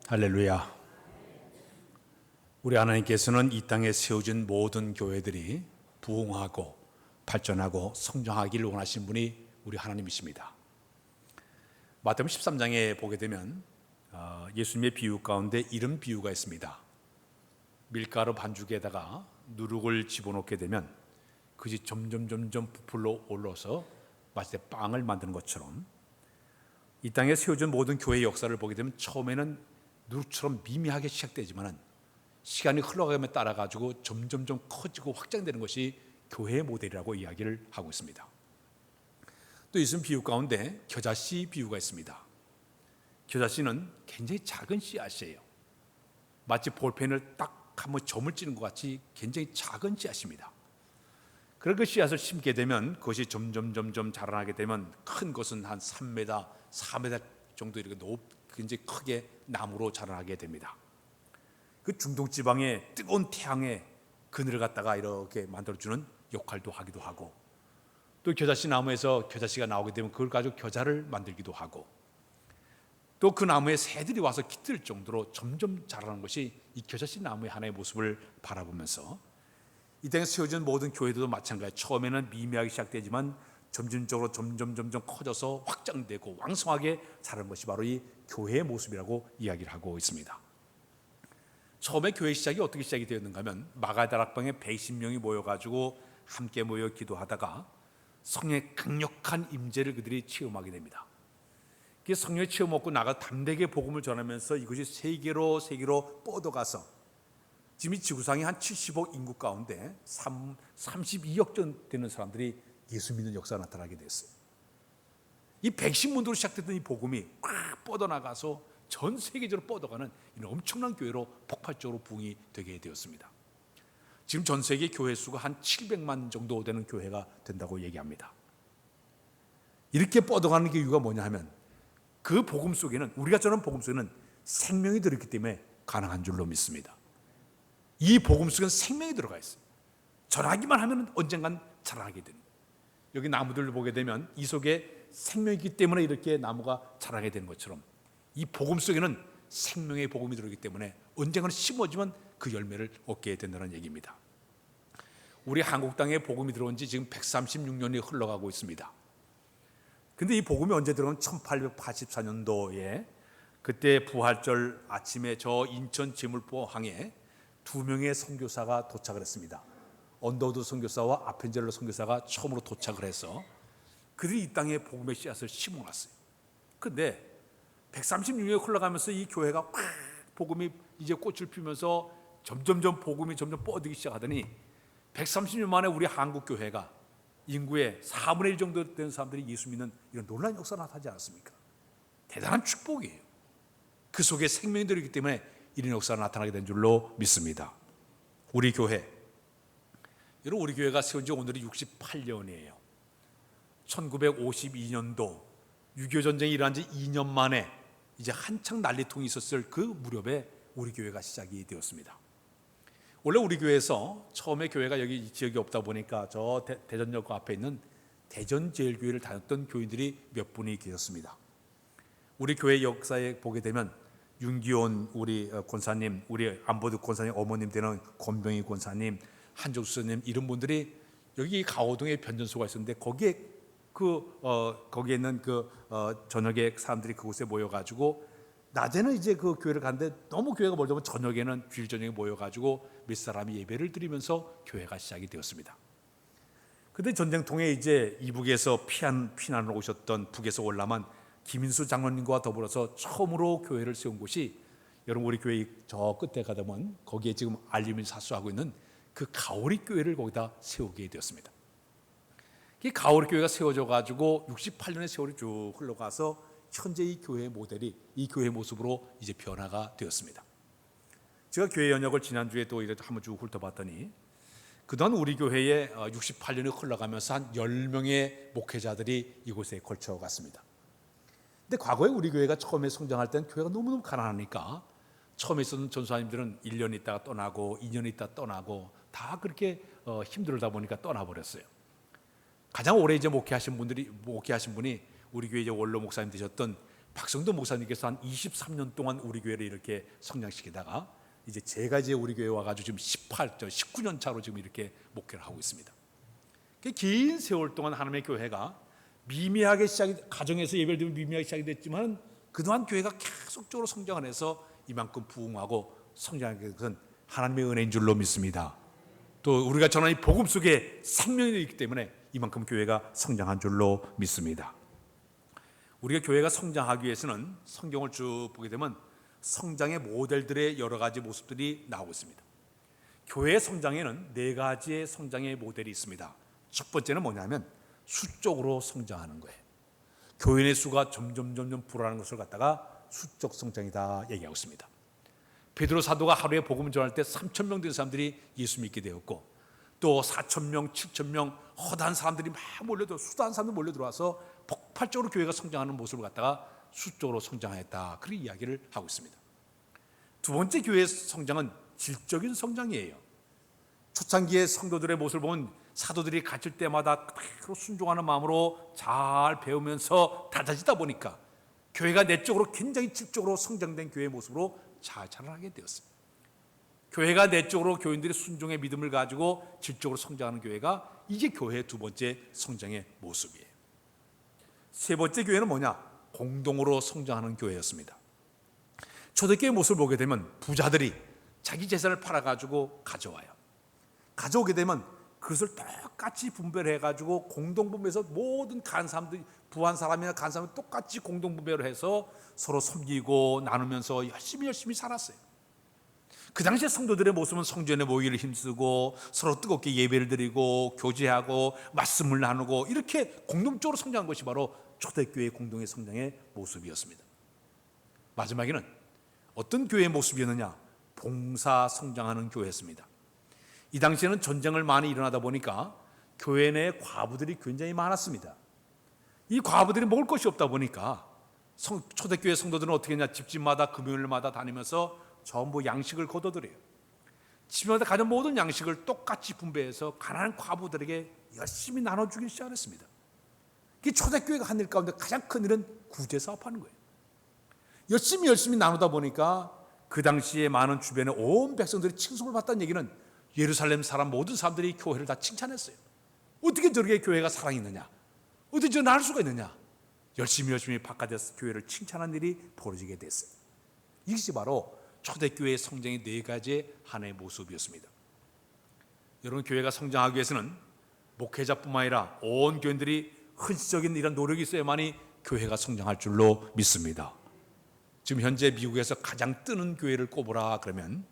할렐루야. 우리 하나님께서는 이 땅에 세워진 모든 교회들이 부흥하고 발전하고 성장하기를 원하신 분이 우리 하나님이십니다. 마태복음 13장에 보게 되면 예수님의 비유 가운데 이런 비유가 있습니다. 밀가루 반죽에다가 누룩을 집어넣게 되면 그것이 점점 부풀러 올라서 마치 빵을 만드는 것처럼 이 땅에 세워진 모든 교회의 역사를 보게 되면 처음에는 누룩처럼 미미하게 시작되지만 시간이 흘러가며 따라가지고 점점 커지고 확장되는 것이 교회의 모델이라고 이야기를 하고 있습니다. 또 예수님 비유 가운데 겨자씨 비유가 있습니다. 겨자씨는 굉장히 작은 씨앗이에요. 마치 볼펜을 딱 한번 점을 찍는 것 같이 굉장히 작은 씨앗입니다. 그런 그 씨앗을 심게 되면 그것이 점점 자라나게 되면 큰 것은 한 3m, 4m 정도 이렇게 굉장히 크게 나무로 자라나게 됩니다. 그 중동 지방의 뜨거운 태양에 그늘을 갖다가 이렇게 만들어주는 역할도 하기도 하고, 또 겨자씨 나무에서 겨자씨가 나오게 되면 그걸 가지고 겨자를 만들기도 하고, 또 그 나무에 새들이 와서 깃들 정도로 점점 자라는 것이 이 겨자씨 나무의 하나의 모습을 바라보면서 이 땅에 세워진 모든 교회들도 마찬가지예요. 처음에는 미미하게 시작되지만 점진적으로 점점 커져서 확장되고 왕성하게 자라는 것이 바로 이 교회의 모습이라고 이야기를 하고 있습니다. 처음에 교회 시작이 어떻게 시작이 되었는가 하면 마가다락방에 120명이 모여가지고 함께 모여 기도하다가 성령의 강력한 임재를 그들이 체험하게 됩니다. 그 성령의 체험 얻고 나가 담대하게 복음을 전하면서 이것이 세계로 뻗어가서 지금 이 지구상의 한 70억 인구 가운데 32억 John 되는 사람들이 예수 믿는 역사가 나타나게 됐어요. 이 백신문도로 시작됐던 이 복음이 꽉 뻗어나가서 전 세계적으로 뻗어가는 이런 엄청난 교회로 폭발적으로 부흥이 되게 되었습니다. 지금 전 세계 교회 수가 한 700만 정도 되는 교회가 된다고 얘기합니다. 이렇게 뻗어가는 게 이유가 뭐냐 하면 그 복음 속에는, 우리가 전하는 복음 속에는 생명이 들어있기 때문에 가능한 줄로 믿습니다. 이 복음 속에는 생명이 들어가 있어요. 전하기만 하면 언젠간 자라나게 됩니다. 여기 나무들을 보게 되면 이 속에 생명이 있기 때문에 이렇게 나무가 자라게 되는 것처럼 이 복음 속에는 생명의 복음이 들어있기 때문에 언젠가는 심어지면 그 열매를 얻게 된다는 얘기입니다. 우리 한국 땅에 복음이 들어온 지 지금 136년이 흘러가고 있습니다. 근데 이 복음이 언제 들어온 1884년도에 그때 부활절 아침에 저 인천 제물포항에 2명의 선교사가 도착을 했습니다. 언더우드 선교사와 아펜젤러 선교사가 처음으로 도착을 해서 그들이 이 땅에 복음의 씨앗을 심어놨어요. 그런데 136년이 흘러가면서 이 교회가 꽉 복음이 이제 꽃을 피우면서 점점 복음이 점점 뻗기 시작하더니 130년 만에 우리 한국 교회가 인구의 4분의 1 정도 되는 사람들이 예수 믿는 이런 놀라운 역사가 나타나지 않았습니까? 대단한 축복이에요. 그 속에 생명이 들어있기 때문에 이런 역사가 나타나게 된 줄로 믿습니다. 우리 교회, 여러분, 우리 교회가 세운 지 오늘이 68년이에요. 1952년도 6.25 전쟁이 일어난 지 2년 만에 이제 한창 난리통이 있었을 그 무렵에 우리 교회가 시작이 되었습니다. 원래 우리 교회에서 처음에 교회가 여기 이 지역이 없다 보니까 저 대전역 앞에 있는 대전제일교회를 다녔던 교인들이 몇 분이 계셨습니다. 우리 교회 역사에 보게 되면 윤기온 우리 권사님, 우리 안보득 권사님 어머님 되는 권병희 권사님, 한종수 선생님, 이런 분들이 여기 가오동에 변전소가 있었는데 거기에 거기에 있는 저녁에 사람들이 그곳에 모여가지고 낮에는 이제 그 교회를 가는데 너무 교회가 멀다 보면 저녁에는 주일 저녁에 모여가지고 몇 사람이 예배를 드리면서 교회가 시작이 되었습니다. 그런데 전쟁통에 이제 이북에서 피난을 오셨던 북에서 올라만 김인수 장로님과 더불어서 처음으로 교회를 세운 곳이, 여러분 우리 교회 저 끝에 가다 보면 거기에 지금 알림이 사수하고 있는 그 가오리 교회를 거기다 세우게 되었습니다. 이 가오리 교회가 세워져 가지고 68년의 세월이 쭉 흘러가서 현재 이 교회의 모델이 이 교회의 모습으로 이제 변화가 되었습니다. 제가 교회 연역을 지난주에 또 이렇게 한번 쭉 훑어봤더니 그동안 우리 교회에 68년이 흘러가면서 한 10명의 목회자들이 이곳에 걸쳐갔습니다. 근데 과거에 우리 교회가 처음에 성장할 때는 교회가 너무너무 가난하니까 처음에 있었던 전사님들은 1년 있다가 떠나고 2년 있다가 떠나고 다 그렇게 힘들다 보니까 떠나버렸어요. 가장 오래 이제 목회하신 분이 우리 교회 이제 원로 목사님 되셨던 박성도 목사님께서 한 23년 동안 우리 교회를 이렇게 성장시키다가 이제 제가 우리 교회 와가지고 지금 19년 차로 지금 이렇게 목회를 하고 있습니다. 긴 세월 동안 하나님의 교회가 미미하게 가정에서 예배를 드리면 미미하게 시작이 됐지만 그동안 교회가 계속적으로 성장을 해서 이만큼 부흥하고 성장하게 된 것은 하나님의 은혜인 줄로 믿습니다. 또 우리가 전하는 이 복음 속에 생명이 있기 때문에 이만큼 교회가 성장한 줄로 믿습니다. 우리가 교회가 성장하기 위해서는 성경을 쭉 보게 되면 성장의 모델들의 여러 가지 모습들이 나오고 있습니다. 교회의 성장에는 네 가지의 성장의 모델이 있습니다. 첫 번째는 뭐냐면 수적으로 성장하는 거예요. 교인의 수가 점점 불어나는 것을 갖다가 수적 성장이다 얘기하고 있습니다. 베드로 사도가 하루에 복음을 전할 때 3,000명 된 사람들이 예수 믿게 되었고, 또 4,000명, 7,000명 허다한 사람들이 막 수다한 사람들 몰려들어와서 폭발적으로 교회가 성장하는 모습을 갖다가 수적으로 성장했다, 그렇게 이야기를 하고 있습니다. 두 번째 교회의 성장은 질적인 성장이에요. 초창기의 성도들의 모습을 보면 사도들이 갇힐 때마다 그대로 순종하는 마음으로 잘 배우면서 다져지다 보니까 교회가 내적으로 굉장히 질적으로 성장된 교회의 모습으로 잘 자라나게 되었습니다. 교회가 내적으로 교인들이 순종의 믿음을 가지고 질적으로 성장하는 교회가 이게 교회의 두 번째 성장의 모습이에요. 세 번째 교회는 뭐냐? 공동으로 성장하는 교회였습니다. 초대교회 모습을 보게 되면 부자들이 자기 재산을 팔아가지고 가져와요. 가져오게 되면 그것을 똑같이 분배를 해가지고 공동분배해서 모든 간 사람들, 부한 사람이나 간 사람이 똑같이 공동분배를 해서 서로 섬기고 나누면서 열심히 살았어요. 그 당시에 성도들의 모습은 성전에 모이기를 힘쓰고 서로 뜨겁게 예배를 드리고 교제하고 말씀을 나누고 이렇게 공동적으로 성장한 것이 바로 초대교회의 공동의 성장의 모습이었습니다. 마지막에는 어떤 교회의 모습이었느냐? 봉사 성장하는 교회였습니다. 이 당시에는 전쟁을 많이 일어나다 보니까 교회 내에 과부들이 굉장히 많았습니다. 이 과부들이 먹을 것이 없다 보니까 초대교회 성도들은 어떻게 했냐? 집집마다 금요일마다 다니면서 전부 양식을 거둬들여요. 집마다 가진 모든 양식을 똑같이 분배해서 가난한 과부들에게 열심히 나눠주기 시작했습니다. 이 초대교회가 한 일 가운데 가장 큰 일은 구제사업하는 거예요. 열심히 나누다 보니까 그 당시에 많은 주변의 온 백성들이 칭송을 받다는 얘기는 예루살렘 사람 모든 사람들이 교회를 다 칭찬했어요. 어떻게 저렇게 교회가 사랑있느냐? 어떻게 저렇게 나눌 수가 있느냐? 열심히 바깥에서 교회를 칭찬한 일이 벌어지게 됐어요. 이것이 바로 초대교회의 성장의 네 가지의 하나의 모습이었습니다. 여러분, 교회가 성장하기 위해서는 목회자뿐만 아니라 온 교인들이 헌신적인 이런 노력이 있어야만이 교회가 성장할 줄로 믿습니다. 지금 현재 미국에서 가장 뜨는 교회를 꼽으라 그러면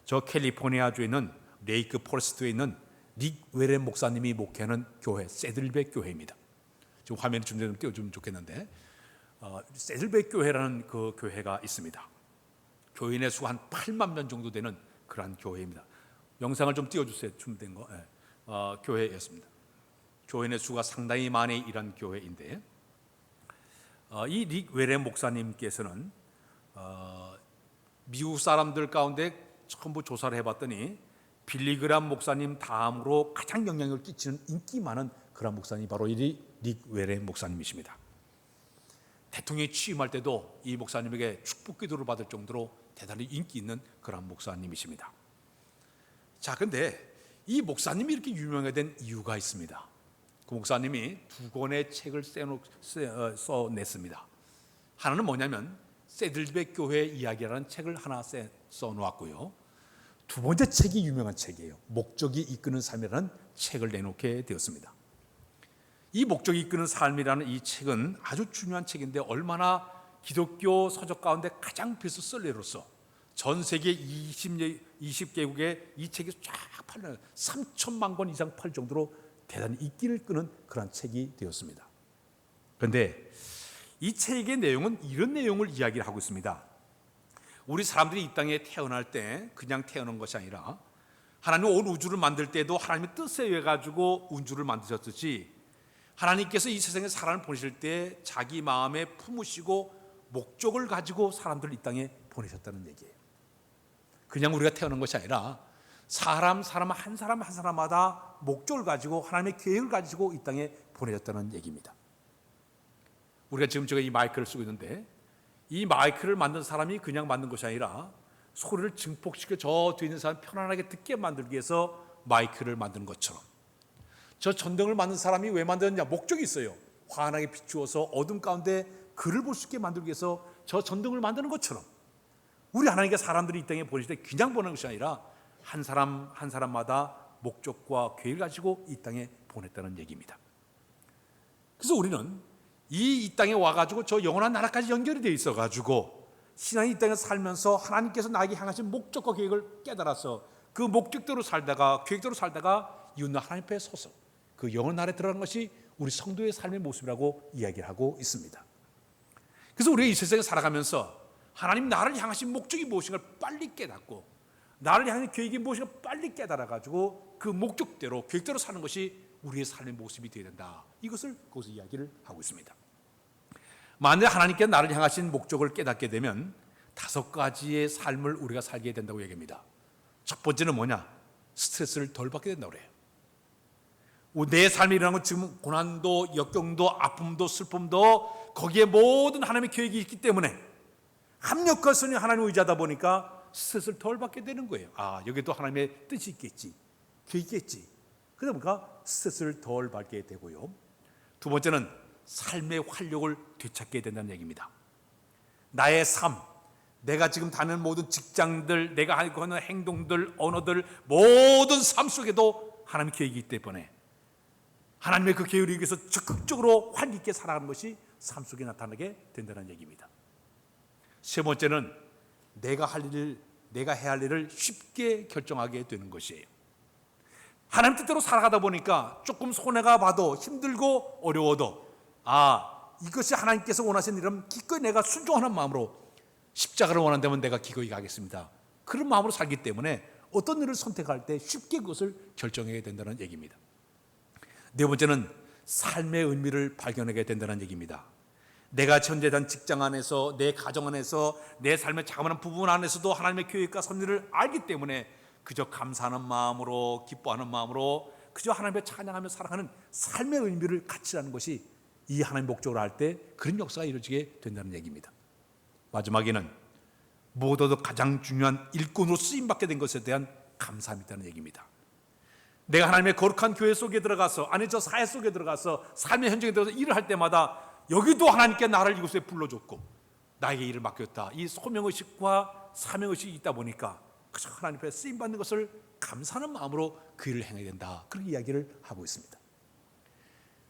저 캘리포니아주에 있는 레이크 포레스트에 있는 닉 웨렌 목사님이 목회하는 교회, 세들백 교회입니다. 지금 화면에 좀 띄워주면 좋겠는데 세들백 교회라는 그 교회가 있습니다. 교인의 수가 한 8만 명 정도 되는 그러한 교회입니다. 영상을 좀 띄워주세요. 준비된 거. 네. 교회였습니다. 교인의 수가 상당히 많이 이런 교회인데 이 닉 웨렌 목사님께서는 미국 사람들 가운데 전부 조사를 해봤더니 빌리그람 목사님 다음으로 가장 영향력을 끼치는 인기 많은 그런 목사님이 바로 이 닉 웨렌 목사님이십니다. 대통령이 취임할 때도 이 목사님에게 축복 기도를 받을 정도로 대단히 인기 있는 그런 목사님이십니다. 자, 근데 이 목사님이 이렇게 유명해진 이유가 있습니다. 그 목사님이 두 권의 책을 써냈습니다. 하나는 뭐냐면 세들백 교회 이야기라는 책을 하나 써놓았고요. 두 번째 책이 유명한 책이에요. 목적이 이끄는 삶이라는 책을 내놓게 되었습니다. 이 목적이 이끄는 삶이라는 이 책은 아주 중요한 책인데 얼마나 기독교 서적 가운데 가장 베스트셀러로서 전 세계 20개국에 이 책이 쫙 팔려요. 3천만 권 이상 팔 정도로 대단히 인기를 끄는 그런 책이 되었습니다. 그런데 이 책의 내용은 이런 내용을 이야기를 하고 있습니다. 우리 사람들이 이 땅에 태어날 때 그냥 태어난 것이 아니라 하나님 온 우주를 만들 때도 하나님의 뜻에 의해 가지고 우주를 만드셨듯이 하나님께서 이 세상에 사람을 보내실 때 자기 마음에 품으시고 목적을 가지고 사람들을 이 땅에 보내셨다는 얘기예요. 그냥 우리가 태어난 것이 아니라 사람 한 사람마다 목적을 가지고 하나님의 계획을 가지고 이 땅에 보내졌다는 얘기입니다. 우리가 지금 제가 이 마이크를 쓰고 있는데 이 마이크를 만든 사람이 그냥 만든 것이 아니라 소리를 증폭시켜 저 뒤에 있는 사람 편안하게 듣게 만들기 위해서 마이크를 만든 것처럼, 저 전등을 만든 사람이 왜 만드느냐? 목적이 있어요. 환하게 비추어서 어둠 가운데 글을 볼 수 있게 만들기 위해서 저 전등을 만드는 것처럼, 우리 하나님께 사람들이 이 땅에 보내실 때 그냥 보내는 것이 아니라 한 사람 한 사람마다 목적과 계획을 가지고 이 땅에 보냈다는 얘기입니다. 그래서 우리는 이 땅에 와가지고 저 영원한 나라까지 연결이 되어 있어가지고 신앙이 이 땅에 살면서 하나님께서 나에게 향하신 목적과 계획을 깨달아서 그 목적대로 살다가, 계획대로 살다가 이웃나 하나님 앞에 서서 그 영원한 나라에 들어가는 것이 우리 성도의 삶의 모습이라고 이야기를 하고 있습니다. 그래서 우리가 이 세상에 살아가면서 하나님 나를 향하신 목적이 무엇인가를 빨리 깨닫고, 나를 향한 계획이 무엇인가 빨리 깨달아가지고 그 목적대로, 계획대로 사는 것이 우리의 삶의 모습이 되어야 된다. 이것을 거기서 이야기를 하고 있습니다. 만일 하나님께 나를 향하신 목적을 깨닫게 되면 5가지의 삶을 우리가 살게 된다고 얘기합니다. 첫 번째는 뭐냐? 스트레스를 덜 받게 된다고 그래요. 내 삶에 일어나는 건 지금 고난도, 역경도, 아픔도, 슬픔도 거기에 모든 하나님의 계획이 있기 때문에 합력하시니 하나님을 의지하다 보니까 스트레스를 덜 받게 되는 거예요. 아, 여기도 하나님의 뜻이 있겠지, 계획이 있겠지. 그러다 보니까 스트레스를 덜 받게 되고요. 두 번째는 삶의 활력을 되찾게 된다는 얘기입니다. 나의 삶, 내가 지금 다니는 모든 직장들, 내가 하고 있는 행동들, 언어들, 모든 삶 속에도 하나님의 계획이 있기 때문에 하나님의 그 계획을 위해서 적극적으로 활기 있게 살아가는 것이 삶 속에 나타나게 된다는 얘기입니다. 세 번째는 내가 해야 할 일을 쉽게 결정하게 되는 것이에요. 하나님 뜻대로 살아가다 보니까 조금 손해가 봐도, 힘들고 어려워도, 이것이 하나님께서 원하시는 일은 기꺼이 내가 순종하는 마음으로, 십자가를 원한다면 내가 기꺼이 가겠습니다, 그런 마음으로 살기 때문에 어떤 일을 선택할 때 쉽게 그것을 결정해야 된다는 얘기입니다. 네 번째는 삶의 의미를 발견하게 된다는 얘기입니다. 내가 현재단 직장 안에서, 내 가정 안에서, 내 삶의 자그마한 부분 안에서도 하나님의 계획과 섭리를 알기 때문에 그저 감사하는 마음으로, 기뻐하는 마음으로 그저 하나님의 찬양하며 살아가는 삶의 의미를 가치라는 것이 이 하나님의 목적으로 할 때 그런 역사가 이루어지게 된다는 얘기입니다. 마지막에는 무엇보다도 가장 중요한 일꾼으로 쓰임받게 된 것에 대한 감사함이 있다는 얘기입니다. 내가 하나님의 거룩한 교회 속에 들어가서, 아니 저 사회 속에 들어가서 삶의 현장에 들어가서 일을 할 때마다 여기도 하나님께 나를 이곳에 불러줬고 나에게 일을 맡겼다, 이 소명의식과 사명의식이 있다 보니까 그저 하나님 앞에 쓰임받는 것을 감사하는 마음으로 그 일을 행해야 된다, 그렇게 이야기를 하고 있습니다.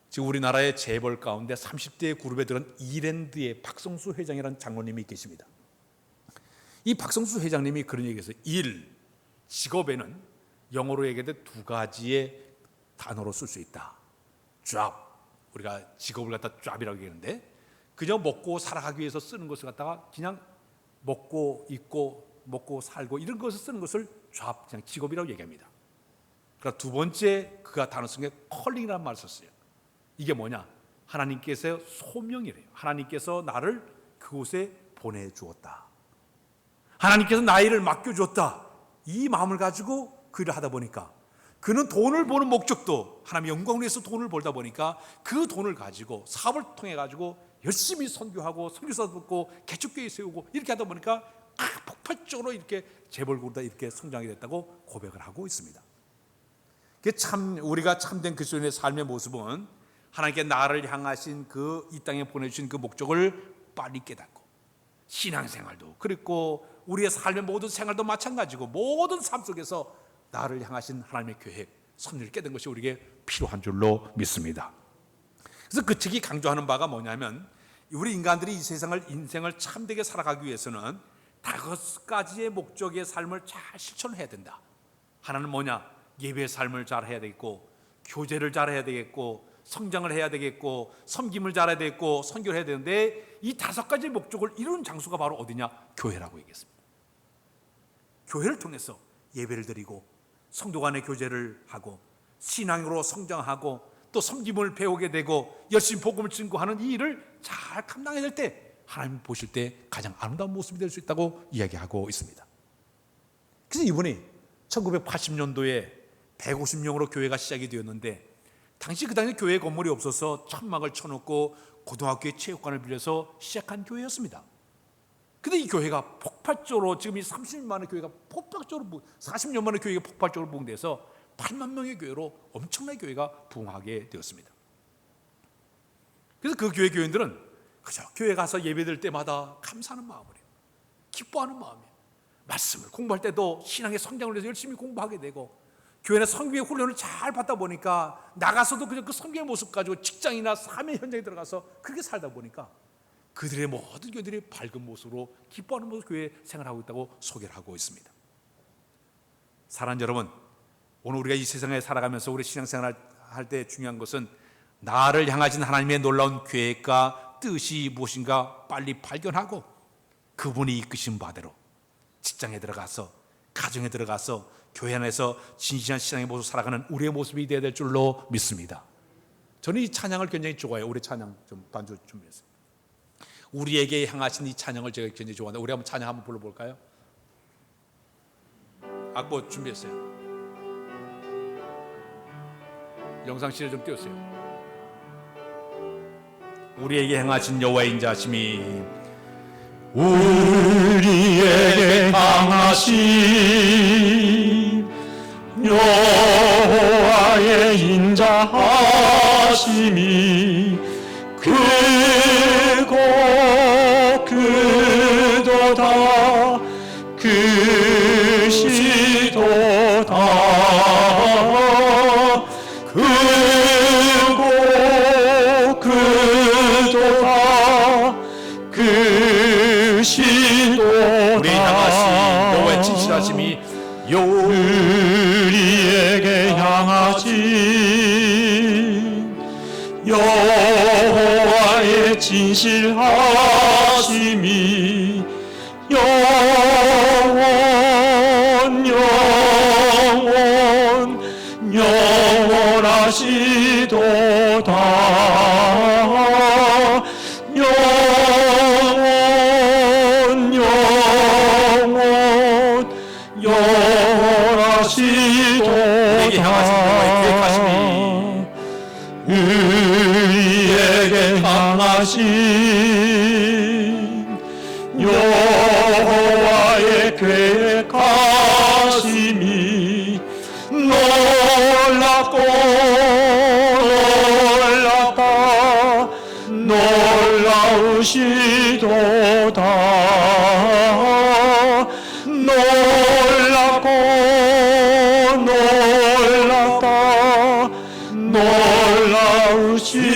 지금 우리나라의 재벌 가운데 30대 그룹에 들은 이랜드의 박성수 회장이라는 장로님이 계십니다. 이 박성수 회장님이 그런 얘기했어요. 직업에는 영어로 얘기할 때 2가지의 단어로 쓸 수 있다. job, 우리가 직업을 갖다 job이라고 얘기하는데, 그냥 먹고 살아가기 위해서 쓰는 것을 갖다가 그냥 먹고 입고 먹고 살고 이런 것을 쓰는 것을 job, 그냥 직업이라고 얘기합니다. 그러니까 두 번째 그가 단어 쓴 게 calling이라는 말을 썼어요. 이게 뭐냐? 하나님께서 소명이래요. 하나님께서 나를 그곳에 보내주었다, 하나님께서 나의 일을 맡겨주었다, 이 마음을 가지고 그 일을 하다 보니까 그는 돈을 버는 목적도 하나님의 영광을 위해서 돈을 벌다 보니까 그 돈을 가지고 사업을 통해 가지고 열심히 선교하고 선교사 듣고 개척교회 세우고 이렇게 하다 보니까 폭발적으로 이렇게 재벌그룹다 이렇게 성장이 됐다고 고백을 하고 있습니다. 참 우리가 참된 그리스도인의 삶의 모습은 하나님께 나를 향하신 그 이 땅에 보내주신 그 목적을 빨리 깨닫고, 신앙생활도 그렇고 우리의 삶의 모든 생활도 마찬가지고 모든 삶 속에서 나를 향하신 하나님의 계획, 섭리를 깨닫는 것이 우리에게 필요한 줄로 믿습니다. 그래서 그 책이 강조하는 바가 뭐냐면, 우리 인간들이 이 인생을 참되게 살아가기 위해서는 5가지의 목적의 삶을 잘 실천해야 된다. 하나는 뭐냐? 예배의 삶을 잘 해야 되겠고, 교제를 잘 해야 되겠고, 성장을 해야 되겠고, 섬김을 잘해야 되겠고, 선교를 해야 되는데 이 5가지의 목적을 이루는 장소가 바로 어디냐? 교회라고 얘기했습니다. 교회를 통해서 예배를 드리고 성도 간의 교제를 하고 신앙으로 성장하고 또 섬김을 배우게 되고 열심히 복음을 증거하는 이 일을 잘 감당해야 될 때 하나님 보실 때 가장 아름다운 모습이 될 수 있다고 이야기하고 있습니다. 그래서 이분이 1980년도에 150명으로 교회가 시작이 되었는데, 당시 그 당시 교회 건물이 없어서 천막을 쳐놓고 고등학교의 체육관을 빌려서 시작한 교회였습니다. 근데 이 교회가 폭발적으로 지금 이 30만의 교회가 폭발적으로 40년 만에 교회가 폭발적으로 부흥돼서 8만 명의 교회로 엄청난 교회가 부흥하게 되었습니다. 그래서 그 교회들은 그저 교회 가서 예배드릴 때마다 감사하는 마음으로 기뻐하는 마음이에요. 말씀을 공부할 때도 신앙의 성장을 위해서 열심히 공부하게 되고, 교회는 성경의 훈련을 잘 받다 보니까 나가서도 그냥 그 성경의 모습 가지고 직장이나 삶의 현장에 들어가서 그렇게 살다 보니까 그들의 모든 교회들이 밝은 모습으로 기뻐하는 모습 교회 생활하고 있다고 소개를 하고 있습니다. 사랑하는 여러분, 오늘 우리가 이 세상에 살아가면서 우리 신앙생활 할 때 중요한 것은 나를 향하신 하나님의 놀라운 계획과 뜻이 무엇인가 빨리 발견하고 그분이 이끄신 바대로 직장에 들어가서, 가정에 들어가서, 교회 안에서 진실한 신앙의 모습 살아가는 우리의 모습이 되어야 될 줄로 믿습니다. 저는 이 찬양을 굉장히 좋아해요. 우리 찬양 좀 반주 준비했어요. 우리에게 향하신 이 찬양을 제가 굉장히 좋아하는데, 우리 한번 찬양 한번 불러볼까요? 악보 준비했어요. 영상 시를 좀 띄웠어요. 우리에게 행하신 여호와의 인자하심이, 우리에게 향하신 여호와의 인자하심이 크고 크도다 크시도다 크고 크도다 크시도다. 우리 향하신 여호와의 진실하심이 우리에게 향하신 여호와의 진실하심이 영원하시도다. 우리에게 향하신 여호와의 계획하심이, 우리에게 향하신 여호와의 계획하심이 놀랍고 놀라우시도다. 놀랍고 놀라우시도다.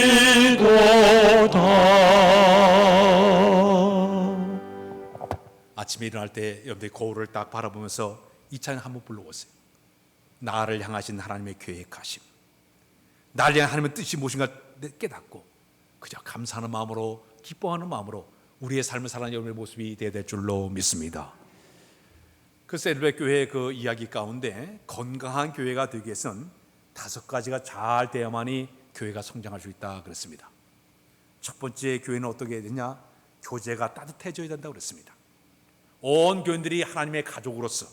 아침에 일어날 때 여러분들이 거울을 딱 바라보면서 이 찬양 한번 불러보세요. 나를 향하신 하나님의 계획하심, 나를 향한 하나님의 뜻이 무엇인가 깨닫고 그저 감사하는 마음으로, 기뻐하는 마음으로 우리의 삶을 살아가는 여러분의 모습이 되어야 될 줄로 믿습니다. 그 셀브레 교회의 그 이야기 가운데 건강한 교회가 되기 위해서는 5가지가 잘 돼야만이 교회가 성장할 수 있다 그랬습니다. 첫 번째, 교회는 어떻게 해야 되냐? 교제가 따뜻해져야 된다고 그랬습니다. 온 교인들이 하나님의 가족으로서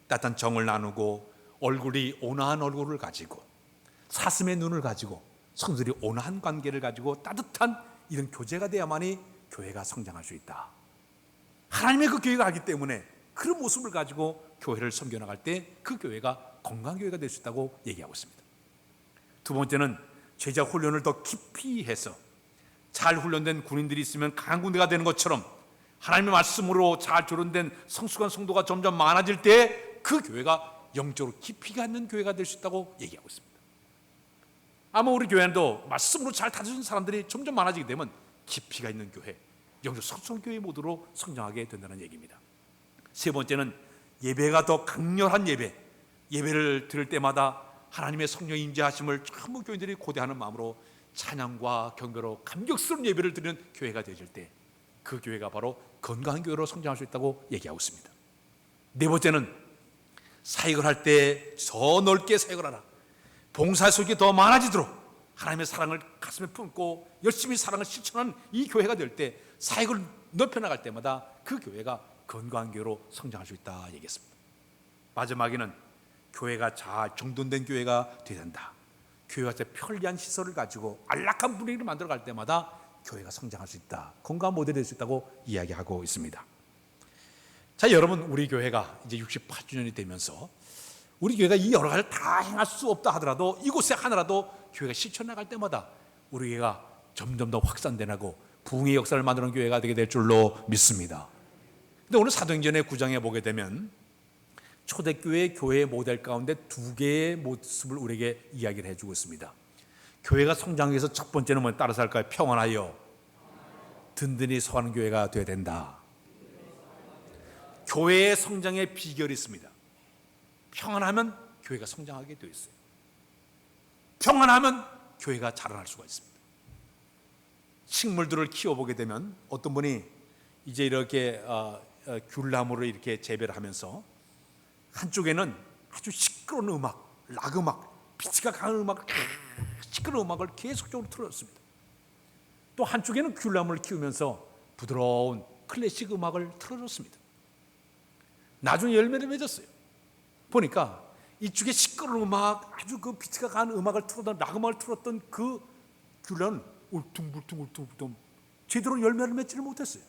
따뜻한 정을 나누고 얼굴이 온화한 얼굴을 가지고 사슴의 눈을 가지고 성도들이 온화한 관계를 가지고 따뜻한 이런 교제가 돼야만이 교회가 성장할 수 있다. 하나님의 그 교회가 알기 때문에 그런 모습을 가지고 교회를 섬겨나갈 때 그 교회가 건강한 교회가 될 수 있다고 얘기하고 있습니다. 두 번째는 제자 훈련을 더 깊이 해서 잘 훈련된 군인들이 있으면 강한 군대가 되는 것처럼 하나님의 말씀으로 잘 조련된 성숙한 성도가 점점 많아질 때 그 교회가 영적으로 깊이가 있는 교회가 될 수 있다고 얘기하고 있습니다. 아마 우리 교회도 말씀으로 잘 다져준 사람들이 점점 많아지게 되면 깊이가 있는 교회, 영적 성숙한 교회 모두로 성장하게 된다는 얘기입니다. 세 번째는 예배가 더 강렬한 예배를 드릴 때마다 하나님의 성령의 임재하심을 전부 교인들이 고대하는 마음으로 찬양과 경배로 감격스러운 예배를 드리는 교회가 되어질 때 그 교회가 바로 건강한 교회로 성장할 수 있다고 얘기하고 있습니다. 네 번째는 사역을 할 때 더 넓게 사역을 하라, 봉사 속이 더 많아지도록 하나님의 사랑을 가슴에 품고 열심히 사랑을 실천하는 이 교회가 될 때 사역을 넓혀나갈 때마다 그 교회가 건강한 교회로 성장할 수 있다 얘기했습니다. 마지막에는 교회가 잘 정돈된 교회가 되어야 된다. 교회가 편리한 시설을 가지고 안락한 분위기를 만들어갈 때마다 교회가 성장할 수 있다, 건강한 모델이 될 수 있다고 이야기하고 있습니다. 자, 여러분, 우리 교회가 이제 68주년이 되면서 우리 교회가 이 여러 가지를 다 행할 수 없다 하더라도 이곳에 하나라도 교회가 실천나갈 때마다 우리 교회가 점점 더 확산되고 부흥의 역사를 만드는 교회가 되게 될 줄로 믿습니다. 근데 오늘 사도행전의 9장에 보게 되면 초대교회 교회의 모델 가운데 두 개의 모습을 우리에게 이야기를 해주고 있습니다. 교회가 성장하기 위해서 첫 번째는 뭐 따라서 할까요? 평안하여 든든히 서하는 교회가 되어야 된다. 교회의 성장의 비결이 있습니다. 평안하면 교회가 성장하게 되어 있어요. 평안하면 교회가 자라날 수가 있습니다. 식물들을 키워보게 되면 어떤 분이 이제 이렇게 귤나무를 이렇게 재배를 하면서 한쪽에는 아주 시끄러운 음악, 락 음악, 피치가 강한 음악, 시끄러운 음악을 계속적으로 틀어줬습니다. 또 한쪽에는 귤나무를 키우면서 부드러운 클래식 음악을 틀어줬습니다. 나중에 열매를 맺었어요. 보니까 이쪽에 시끄러운 음악, 아주 그 비트가 강한 음악을 틀었던 락 음악을 틀었던 그 귤나무는 울퉁불퉁 제대로 열매를 맺지를 못했어요.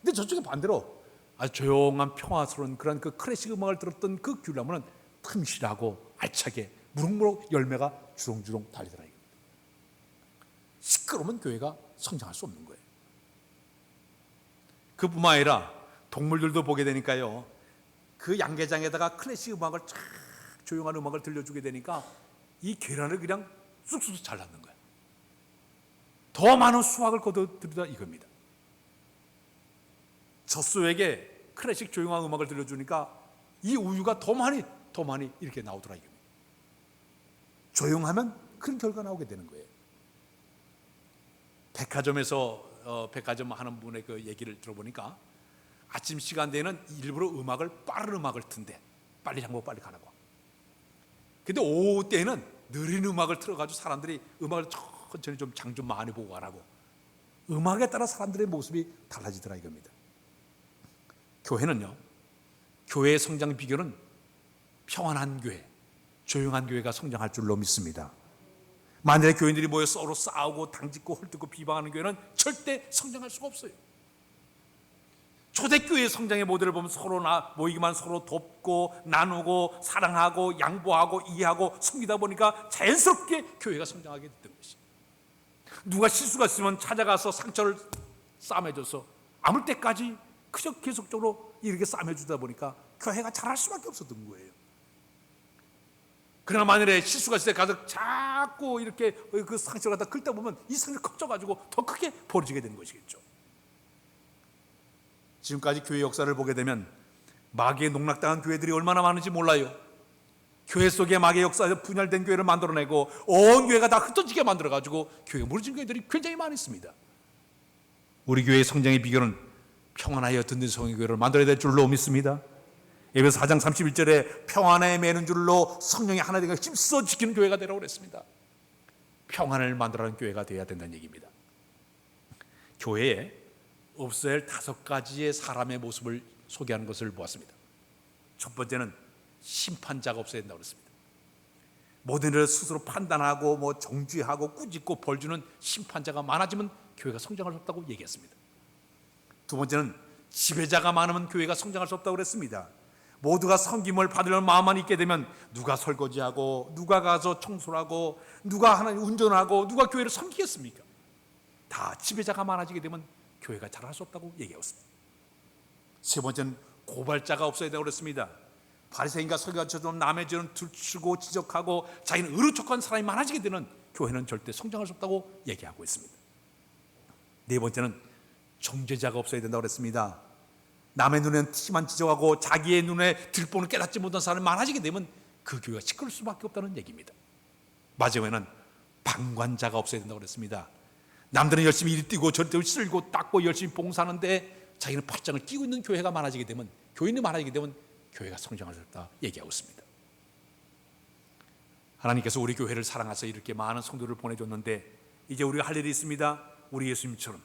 근데 저쪽에 반대로 아주 조용한 평화스러운 그런 그 클래식 음악을 들었던 그 귤나무는 틈실하고 알차게 무럭무럭 열매가 주렁주렁 달리더라. 시끄러우면 교회가 성장할 수 없는 거예요. 그뿐만 아니라 동물들도 보게 되니까요, 그 양계장에다가 클래식 음악을 쫙 조용한 음악을 들려주게 되니까 이 계란을 그냥 쑥쑥 잘 낳는 거예요. 더 많은 수확을 거둬들이다 이겁니다. 젖소에게 클래식 조용한 음악을 들려주니까 이 우유가 더 많이 이렇게 나오더라 이겁니다. 조용하면 그런 결과 나오게 되는 거예요. 백화점에서 백화점 하는 분의 그 얘기를 들어보니까 아침 시간대에는 일부러 빠른 음악을 튼대. 빨리 장보 빨리 가라고. 근데 오후 때에는 느린 음악을 틀어가지고 사람들이 음악을 천천히 좀 장 좀 많이 보고 가라고. 음악에 따라 사람들의 모습이 달라지더라 이겁니다. 교회는요, 교회의 성장 비결은 평안한 교회, 조용한 교회가 성장할 줄로 믿습니다. 만일에 교인들이 모여 서로 싸우고 당짓고 헐뜯고 비방하는 교회는 절대 성장할 수가 없어요. 초대교회의 성장의 모델을 보면 서로 모이기만 서로 돕고 나누고 사랑하고 양보하고 이해하고 섬기다 보니까 자연스럽게 교회가 성장하게 됐던 것이. 누가 실수가 있으면 찾아가서 상처를 싸매줘서 아물 때까지 그저 계속적으로 이렇게 싸매주다 보니까 교회가 자랄 수밖에 없었던 거예요. 그러나 만일에 실수가 있을 때 가서 자꾸 이렇게 그 상처를 갖다 긁다 보면 이 상처가 커져가지고 더 크게 벌어지게 되는 것이겠죠. 지금까지 교회 역사를 보게 되면 마귀에 농락당한 교회들이 얼마나 많은지 몰라요. 교회 속에 마귀의 역사에서 분열된 교회를 만들어내고 온 교회가 다 흩어지게 만들어가지고 교회가 무너진 교회들이 굉장히 많이 있습니다. 우리 교회의 성장의 비결은 평안하여 든든히 성의 교회를 만들어야 될 줄로 믿습니다. 에베소 4장 31절에 평안에 매는 줄로 성령이 하나 되어 힘써 지키는 교회가 되라고 그랬습니다. 평안을 만들어가는 교회가 되어야 된다는 얘기입니다. 교회에 없어야 할 5가지의 사람의 모습을 소개하는 것을 보았습니다. 첫 번째는 심판자가 없어야 된다고 그랬습니다. 모든 일을 스스로 판단하고 정죄하고 꾸짖고 벌주는 심판자가 많아지면 교회가 성장할 수 없다고 얘기했습니다. 두 번째는 지배자가 많으면 교회가 성장할 수 없다고 그랬습니다. 모두가 섬김을 받으려는 마음만 있게 되면 누가 설거지하고 누가 가서 청소를 하고 누가 하나님 운전하고 누가 교회를 섬기겠습니까? 다 지배자가 많아지게 되면 교회가 자랄 수 없다고 얘기했습니다. 세 번째는 고발자가 없어야 된다고 그랬습니다. 바리새인과 설교처럼 남의 죄는 들추고 지적하고 자기는 의로 척한 사람이 많아지게 되는 교회는 절대 성장할 수 없다고 얘기하고 있습니다. 네 번째는 정죄자가 없어야 된다고 그랬습니다. 남의 눈에는 티만 지적하고 자기의 눈에 들보는 깨닫지 못한 사람이 많아지게 되면 그 교회가 시끄러울 수밖에 없다는 얘기입니다. 마지막에는 방관자가 없어야 된다고 그랬습니다. 남들은 열심히 일 뛰고 저리 쓸고 닦고 열심히 봉사하는데 자기는 팔짱을 끼고 있는 교회가 많아지게 되면, 교인이 많아지게 되면 교회가 성장할 수 없다 얘기하고 있습니다. 하나님께서 우리 교회를 사랑하셔서 이렇게 많은 성도를 보내줬는데 이제 우리가 할 일이 있습니다. 우리 예수님처럼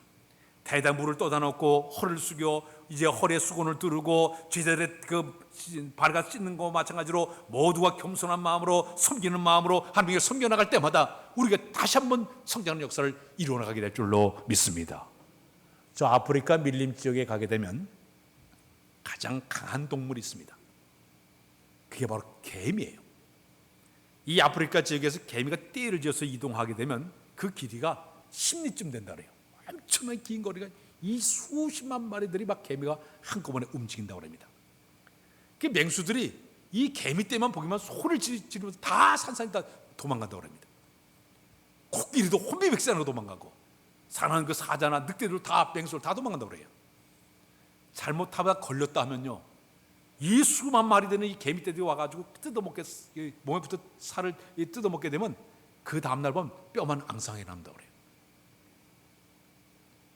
대담물을 떠다놓고 허를 숙여 이제 허리에 수건을 두르고 제자들의 그 발가 씻는 것과 마찬가지로 모두가 겸손한 마음으로 섬기는 마음으로 하나님께 섬겨나갈 때마다 우리가 다시 한번 성장하는 역사를 이루어나가게 될 줄로 믿습니다. 저 아프리카 밀림 지역에 가게 되면 가장 강한 동물이 있습니다. 그게 바로 개미예요. 이 아프리카 지역에서 개미가 떼를 지어서 이동하게 되면 그 길이가 10리쯤 된다 그래요. 엄청나게 긴 거리가 이 수십만 마리들이 막 개미가 한꺼번에 움직인다고 합니다. 그 맹수들이 이 개미 떼만 보기만 소리를 지르면서 다 산산이 다 도망간다고 합니다. 코끼리도 혼비백산으로 도망가고 사나운 그 사자나 늑대들 다 맹수를 다 도망간다고 그래요. 잘못하다 걸렸다 하면요, 이 수만 마리 되는 이 개미떼들이 와가지고 뜯어먹게, 몸에부터 살을 뜯어먹게 되면 그 다음날 보면 뼈만 앙상하게 남는다고 그래요.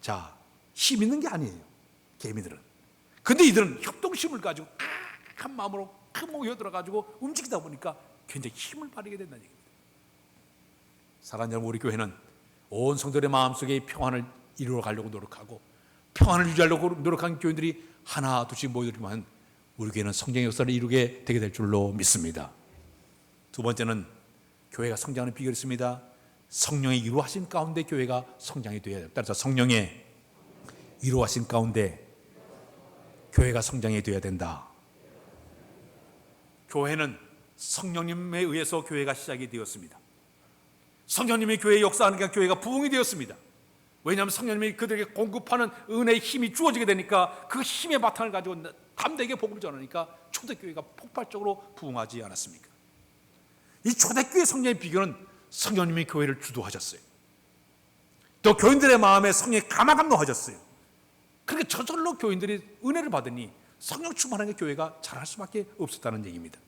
자, 힘 있는 게 아니에요, 개미들은. 근데 이들은 협동심을 가지고 한 마음으로 큰 모여 들어가지고 움직이다 보니까 굉장히 힘을 발휘하게 된다는 얘기입니다. 사랑하는 여러분, 우리 교회는 온 성도들의 마음속에 평안을 이루어 가려고 노력하고 평안을 유지하려고 노력하는 교인들이 하나 둘씩 모여들면 우리 교회는 성령의 역사를 이루게 되게 될 줄로 믿습니다. 두 번째는 교회가 성장하는 비결이 있습니다. 성령의 위로하신 가운데 교회가 성장이 되어야 돼요. 따라서 성령의 위로하신 가운데 교회가 성장이 되어야 된다. 교회는 성령님에 의해서 교회가 시작이 되었습니다. 성령님이 교회에 역사하니까 교회가 부흥이 되었습니다. 왜냐하면 성령님이 그들에게 공급하는 은혜의 힘이 주어지게 되니까 그 힘의 바탕을 가지고 담대하게 복음을 전하니까 초대교회가 폭발적으로 부흥하지 않았습니까? 이 초대교회 성령의 비결은 성령님이 교회를 주도하셨어요. 또 교인들의 마음에 성령이 감화감동하셨어요. 그러니까 저절로 교인들이 은혜를 받으니 성령 충만하게 교회가 잘할 수밖에 없었다는 얘기입니다.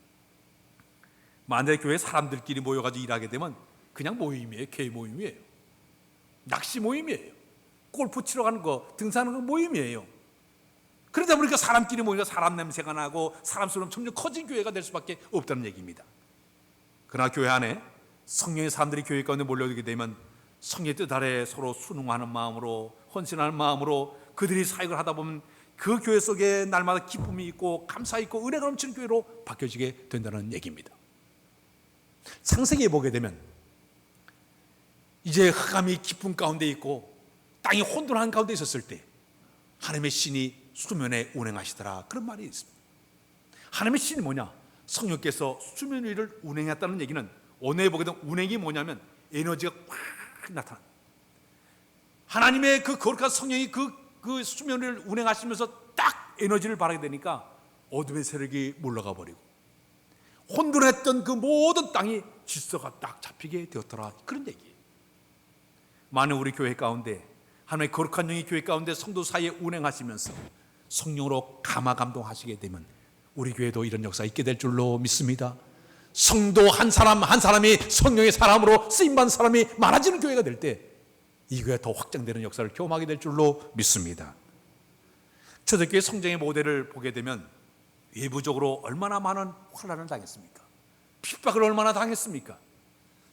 만약에 교회 사람들끼리 모여가지고 일하게 되면 그냥 모임이에요. 개인 모임이에요. 낚시 모임이에요. 골프 치러 가는 거, 등산하는 거 모임이에요. 그러다 보니까 사람끼리 모이니까 사람 냄새가 나고 사람 수는 점점 커진 교회가 될 수밖에 없다는 얘기입니다. 그러나 교회 안에 성령의 사람들이 교회 가운데 몰려들게 되면 성령의 뜻 아래 서로 순응하는 마음으로, 헌신하는 마음으로 그들이 사역을 하다 보면 그 교회 속에 날마다 기쁨이 있고 감사 있고 은혜가 넘치는 교회로 바뀌어지게 된다는 얘기입니다. 창세기에 보게 되면 이제 흑암이 깊은 가운데 있고 땅이 혼돈한 가운데 있었을 때 하나님의 신이 수면에 운행하시더라, 그런 말이 있습니다. 하나님의 신이 뭐냐? 성령께서 수면 위를 운행했다는 얘기는 오늘 보게 되면 운행이 뭐냐면 에너지가 확 나타납니다. 하나님의 그 거룩한 성령이 그 수면 위를 운행하시면서 딱 에너지를 발하게 되니까 어둠의 세력이 물러가 버리고 혼돈했던 그 모든 땅이 질서가 딱 잡히게 되었더라, 그런 얘기예요. 많은 우리 교회 가운데 하나님의 거룩한 영이 교회 가운데 성도 사이에 운행하시면서 성령으로 감화감동하시게 되면 우리 교회도 이런 역사가 있게 될 줄로 믿습니다. 성도 한 사람 한 사람이 성령의 사람으로 쓰임받은 사람이 많아지는 교회가 될 때 이 교회가 더 확장되는 역사를 경험하게 될 줄로 믿습니다. 초대교회 성장의 모델을 보게 되면 외부적으로 얼마나 많은 환난을 당했습니까? 핍박을 얼마나 당했습니까?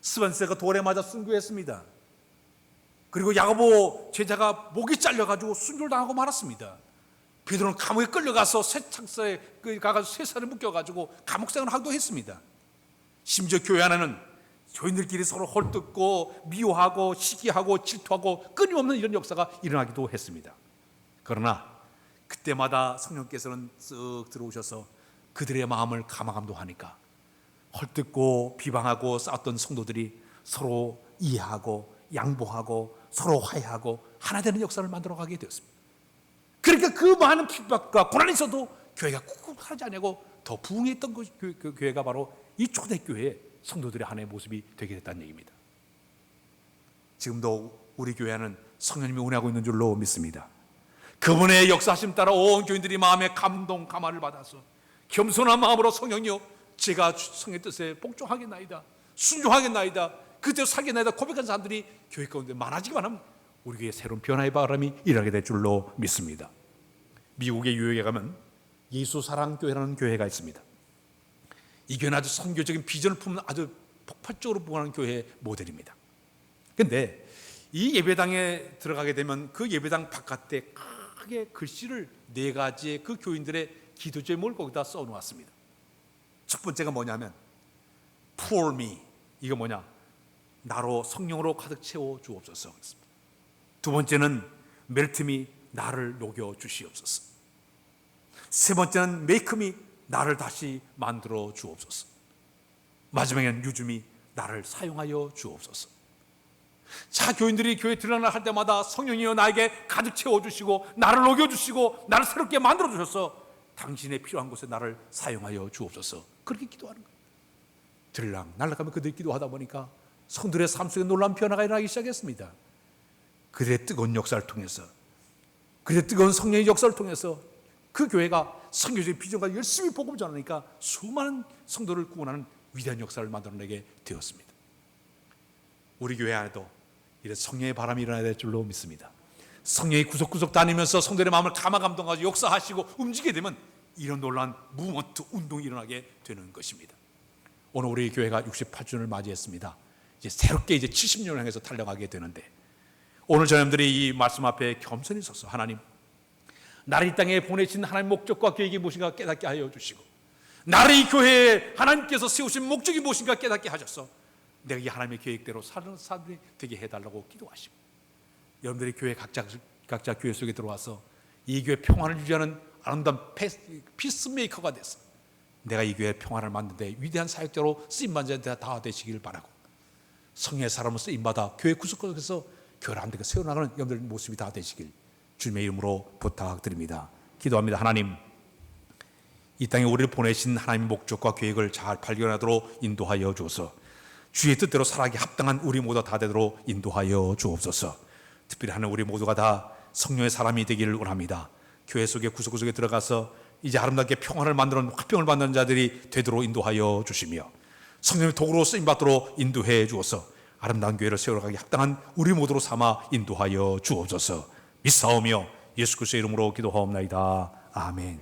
스반세가 돌에 맞아 순교했습니다. 그리고 야고보 제자가 목이 잘려가지고 순교를 당하고 말았습니다. 베드로는 감옥에 끌려가서 쇠창살에 가가지고 쇠살을 묶여가지고 감옥생활을 하기도 했습니다. 심지어 교회 안에는 교인들끼리 서로 헐뜯고 미워하고 시기하고 질투하고 끊임없는 이런 역사가 일어나기도 했습니다. 그러나 그때마다 성령께서는 쓱 들어오셔서 그들의 마음을 감화감동하니까 헐뜯고 비방하고 싸웠던 성도들이 서로 이해하고 양보하고 서로 화해하고 하나 되는 역사를 만들어가게 되었습니다. 그러니까 그 많은 핍박과 고난이 있어도 교회가 꿋꿋하지 않고 더 부흥했던 그 교회가 바로 이 초대교회의 성도들의 하나의 모습이 되게 됐다는 얘기입니다. 지금도 우리 교회 안은 성령님이 운행하고 있는 줄로 믿습니다. 그분의 역사하심 따라 온 교인들이 마음에 감동 감화를 받아서 겸손한 마음으로 성령이여 제가 성의 뜻에 복종하겠나이다, 순종하겠나이다, 그대로 살겠나이다 고백한 사람들이 교회 가운데 많아지기만 하면 우리 교회에 새로운 변화의 바람이 일어나게 될 줄로 믿습니다. 미국의 유역에 가면 예수사랑교회라는 교회가 있습니다. 이 교회는 아주 선교적인 비전을 품는 아주 폭발적으로 부흥하는 교회의 모델입니다. 그런데 이 예배당에 들어가게 되면 그 예배당 바깥에 크게 글씨를 4가지의 그 교인들의 기도 제목을 거기다 써놓았습니다. 첫 번째가 뭐냐면 Pour me, 이거 뭐냐? 나로 성령으로 가득 채워 주옵소서. 두 번째는 Melt me, 나를 녹여 주시옵소서. 세 번째는 메이크미, 나를 다시 만들어 주옵소서. 마지막에는 유즘이, 나를 사용하여 주옵소서. 자, 교인들이 교회 들어날 할 때마다 성령이여 나에게 가득 채워주시고 나를 녹여주시고 나를 새롭게 만들어주셔서 당신의 필요한 곳에 나를 사용하여 주옵소서. 그렇게 기도하는 거예요. 들락 날락하면 그들이 기도하다 보니까 성들의 삶 속에 놀라운 변화가 일어나기 시작했습니다. 그들의 뜨거운 역사를 통해서, 그들의 뜨거운 성령의 역사를 통해서 그 교회가 선교적인 비전과 열심히 복음을 전하니까 수많은 성도를 구원하는 위대한 역사를 만들어내게 되었습니다. 우리 교회 안에도 이런 성령의 바람이 일어나야 될 줄로 믿습니다. 성령이 구석구석 다니면서 성도의 마음을 감화감동하고 역사하시고 움직이게 되면 이런 놀라운 무브먼트 운동이 일어나게 되는 것입니다. 오늘 우리 교회가 68주년을 맞이했습니다. 이제 새롭게 이제 70년을 향해서 달려가게 되는데, 오늘 저님들이 이 말씀 앞에 겸손히 서서 하나님, 나를 이 땅에 보내신 하나님의 목적과 계획이 무엇인가 깨닫게 하여 주시고, 나를 이 교회에 하나님께서 세우신 목적이 무엇인가 깨닫게 하셔서 내가 이 하나님의 계획대로 사는 사람들이 되게 해달라고 기도하시고, 여러분들이 교회 각자 교회 속에 들어와서 이 교회 평화를 유지하는 아름다운 피스메이커가 돼서 내가 이 교회 평화를 만드는데 위대한 사역자로 쓰임받은 자 다 되시길 바라고, 성령의 사람으로 쓰임받아 교회 구석구석에서 교회를 함께 세워나가는 여러분들 모습이 다 되시길 주님의 이름으로 부탁드립니다. 기도합니다. 하나님, 이 땅에 우리를 보내신 하나님의 목적과 계획을 잘 발견하도록 인도하여 주옵소서. 주의 뜻대로 살아가기 합당한 우리 모두 다 되도록 인도하여 주옵소서. 특별히 하는 우리 모두가 다 성령의 사람이 되기를 원합니다. 교회 속에 구석구석에 들어가서 이제 아름답게 평화를 만드는, 화평을 만드는 자들이 되도록 인도하여 주시며, 성령의 도구로 쓰임받도록 인도해 주어서 아름다운 교회를 세워가기 합당한 우리 모두로 삼아 인도하여 주옵소서. 믿사오며 예수 그리스도의 이름으로 기도하옵나이다. 아멘.